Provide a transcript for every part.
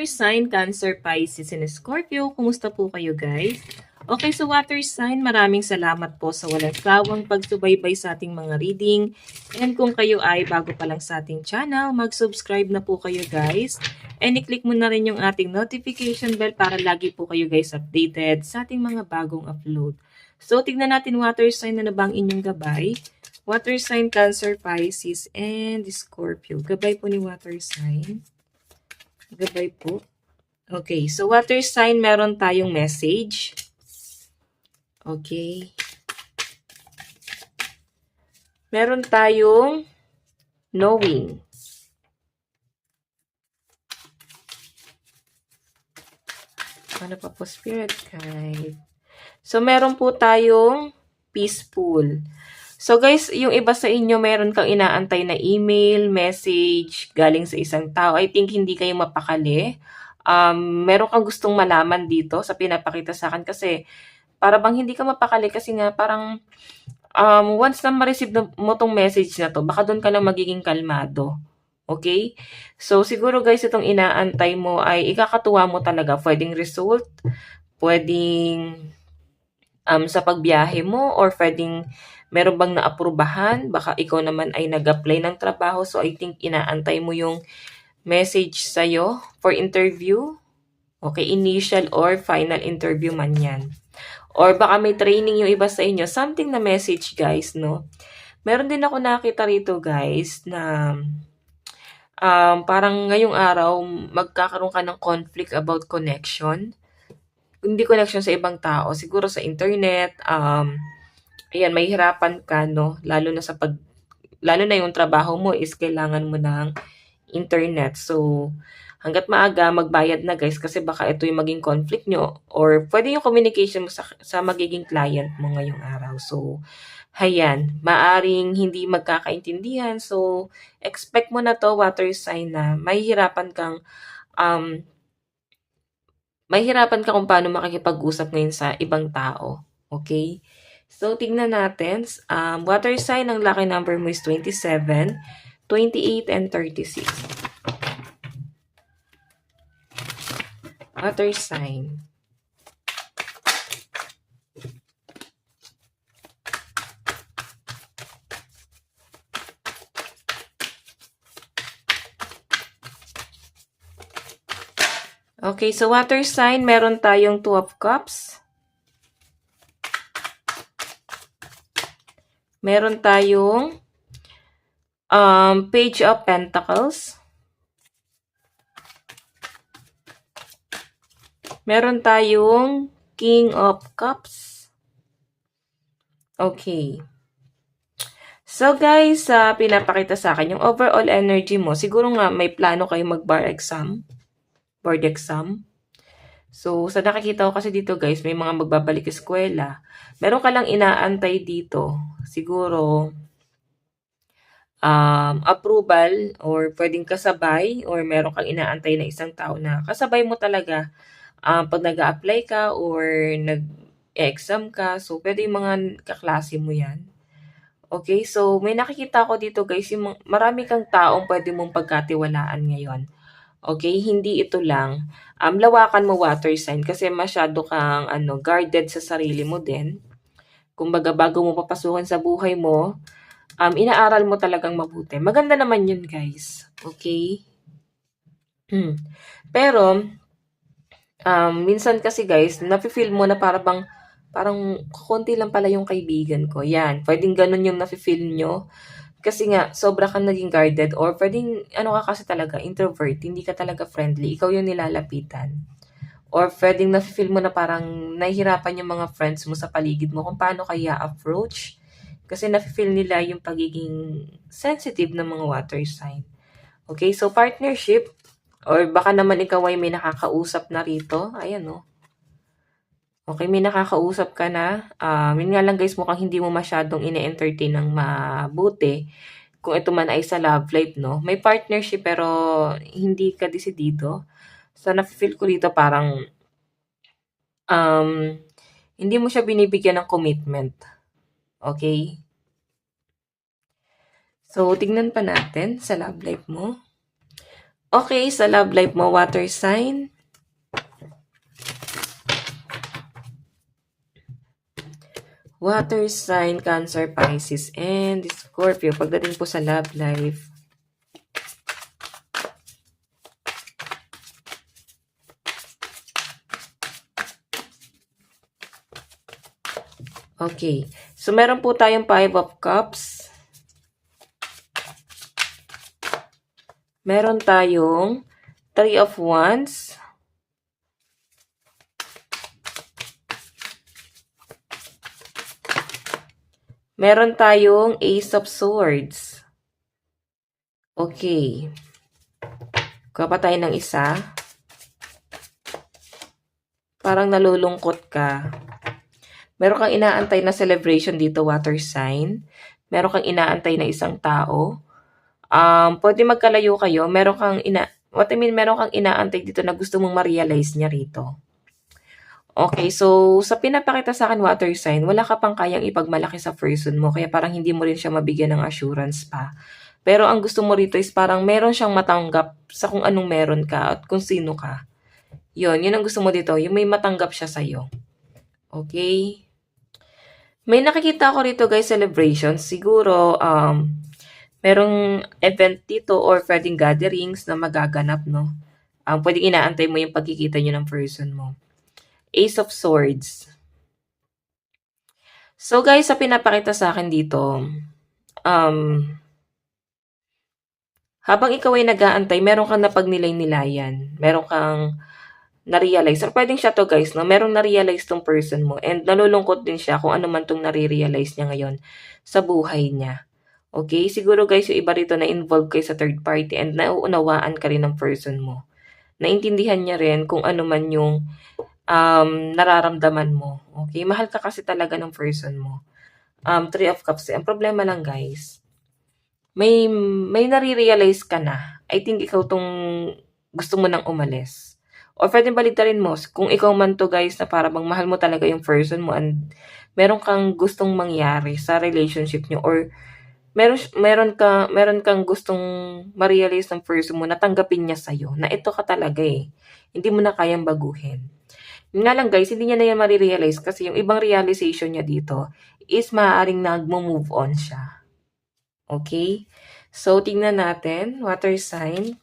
water sign, Cancer, Pisces, and Scorpio. Kumusta po kayo guys? Okay, so water sign, maraming salamat po sa walang sawang pagsubaybay sa ating mga reading. And kung kayo ay bago pa lang sa ating channel, mag-subscribe na po kayo guys. And i-click mo na rin yung ating notification bell para lagi po kayo guys updated sa ating mga bagong upload. So, tignan natin water sign na bang inyong gabay. Water sign, Cancer, Pisces, and Scorpio. Gabay po ni water sign. Gabay po. Okay, so water sign, meron tayong message. Okay. Meron tayong knowing. Ano pa po, Spirit Guide? So, meron po tayong peaceful. So, guys, yung iba sa inyo, meron kang inaantay na email, message, galing sa isang tao. I think hindi kayo mapakali. Meron kang gustong malaman dito sa pinapakita sa akin kasi para bang hindi ka mapakali kasi nga parang once na ma-receive mo tong message na to, baka doon ka na magiging kalmado. Okay? So, siguro guys, itong inaantay mo ay ikakatuwa mo talaga. Pwedeng result, pwedeng sa pagbiyahe mo, or pwedeng meron bang naaprubahan, baka ikaw naman ay nag-apply ng trabaho. So, I think inaantay mo yung message sa'yo for interview. Okay, initial or final interview man yan. Or baka may training yung iba sa inyo. Something na message, guys, no? Meron din ako nakita rito, guys, na parang ngayong araw, magkakaroon ka ng conflict about connection. Hindi connection sa ibang tao, siguro sa internet. Ayan, may hirapan ka, no? Lalo na yung trabaho mo is kailangan mo ng internet. So, hanggat maaga, magbayad na guys kasi baka ito yung maging conflict nyo or pwede yung communication mo sa magiging client mo ngayong araw. So, ayan, maaring hindi magkakaintindihan. So, expect mo na to, water sign, na mahihirapan ka kung paano makikipag-usap ngayon sa ibang tao. Okay? So, tignan natin. Water sign, ang lucky number mo is 27, 28, and 36. Water sign. Okay, so water sign, meron tayong 2 of Cups. Meron tayong Page of Pentacles. Meron tayong King of Cups. Okay. So guys, pinapakita sa akin yung overall energy mo. Siguro nga may plano kayo mag-board exam. So, sa nakikita ko kasi dito guys, may mga magbabalik eskwela. Meron ka lang inaantay dito. Siguro, approval or pwedeng kasabay or meron kang inaantay na isang tao na kasabay mo talaga pag nag-a-apply ka or nag-exam ka. So, pwede yung mga kaklase mo yan. Okay, so may nakikita ko dito guys, yung marami kang taong pwede mong pagkatiwalaan ngayon. Okay, hindi ito lang. Lawakan mo water sign kasi masyado kang guarded sa sarili mo din. Kumbaga bago mo papasukin sa buhay mo, inaaral mo talagang mabuti. Maganda naman yun guys. Okay? Pero, minsan kasi guys, nafe-feel mo na parang konti lang pala yung kaibigan ko. Yan, pwedeng ganun yung nafe-feel nyo. Kasi nga, sobra kang naging guarded or pwedeng, ka kasi talaga, introvert, hindi ka talaga friendly, ikaw yung nilalapitan. Or pwedeng nafe-feel mo na parang nahihirapan yung mga friends mo sa paligid mo kung paano kaya approach. Kasi nafe-feel nila yung pagiging sensitive ng mga water sign. Okay, so partnership, or baka naman ikaw ay may nakakausap na rito. Ayan, no? Okay, may nakakausap ka na. Yun nga lang guys, mukhang hindi mo masyadong ine-entertain ng mabuti. Kung ito man ay sa love life, no? May partnership pero hindi ka desidido. So, na-feel ko dito parang hindi mo siya binibigyan ng commitment. Okay? So, tignan pa natin sa love life mo. Okay, sa love life mo, water sign. Water sign, Cancer, Pisces, and Scorpio. Pagdating po sa love life. Okay. So, meron po tayong 5 of Cups. Meron tayong 3 of Wands. Meron tayong Ace of Swords. Okay. Kuha pa tayo ng isa. Parang nalulungkot ka. Meron kang inaantay na celebration dito, water sign. Meron kang inaantay na isang tao. Pwede magkalayo kayo. Meron kang inaantay dito na gusto mong ma-realize niya rito. Okay, so sa pinapakita sa akin water sign, wala ka pang kayang ipagmalaki sa person mo. Kaya parang hindi mo rin siya mabigyan ng assurance pa. Pero ang gusto mo rito is parang meron siyang matanggap sa kung anong meron ka at kung sino ka. Yun ang gusto mo dito. Yung may matanggap siya sa'yo. Okay? May nakikita ako rito guys, celebrations. Siguro, merong event dito or pwedeng gatherings na magaganap, no? Pwedeng inaantay mo yung pagkikita nyo ng person mo. Ace of Swords. So guys, sa pinapakita sa akin dito, habang ikaw ay nag-aantay, meron kang napagnilay-nilayan. Meron kang na-realize. Or pwedeng siya to guys, no? Merong na-realize tong person mo. And nalulungkot din siya kung ano man tong nare-realize niya ngayon sa buhay niya. Okay? Siguro guys, yung iba rito na involved kayo sa third party and nauunawaan ka rin ng person mo. Naintindihan niya rin kung ano man yung nararamdaman mo. Okay? Mahal ka kasi talaga ng person mo. Three of Cups. Ang problema lang guys, may nare-realize ka na. I think ikaw tong gusto mo nang umalis. Or pwedeng baligtarin mo, kung ikaw man to guys na para bang mahal mo talaga yung person mo and meron kang gustong mangyari sa relationship niyo or meron kang gustong ma-realize ng person mo na tanggapin niya sa'yo, na ito ka talaga eh. Hindi mo na kayang baguhin. Yun nga lang guys, hindi niya na yan ma-realize kasi yung ibang realization niya dito is maaaring nag-move on siya. Okay? So, tingnan natin, water sign.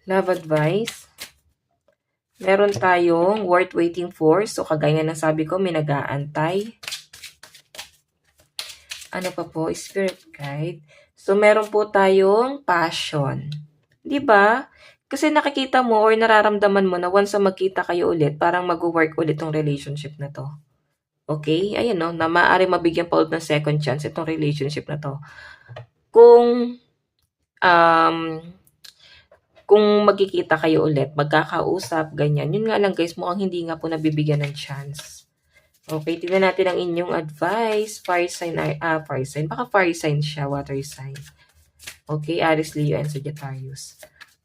Love advice. Meron tayong worth waiting for. So, kagaya ng sabi ko, may nag-aantay. Ano pa po? Spirit guide. So, meron po tayong passion. Diba? Kasi nakikita mo or nararamdaman mo na once na magkita kayo ulit, parang mag-work ulit tong relationship na to. Okay? Ayan no, na maaari mabigyan pa ulit ng second chance itong relationship na to. Kung magkikita kayo ulit, magkakausap, ganyan. Yun nga lang guys, mukhang hindi nga po nabibigyan ng chance. Okay, tignan natin ang inyong advice. Fire sign. Baka fire sign siya, water sign. Okay, Aries, Leo, and Sagittarius.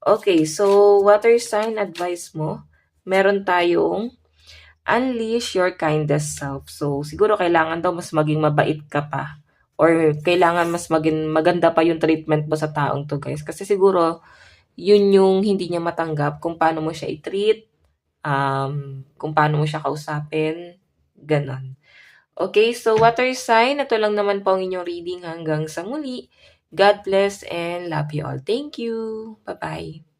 Okay, so water sign advice mo, meron tayong unleash your kindest self. So, siguro kailangan daw mas maging mabait ka pa. Or kailangan mas maging maganda pa yung treatment mo sa taong to guys. Kasi siguro, yun yung hindi niya matanggap kung paano mo siya i-treat, kung paano mo siya kausapin, ganon. Okay, so water sign, ito lang naman po ang inyong reading hanggang sa muli. God bless and love you all. Thank you. Bye-bye.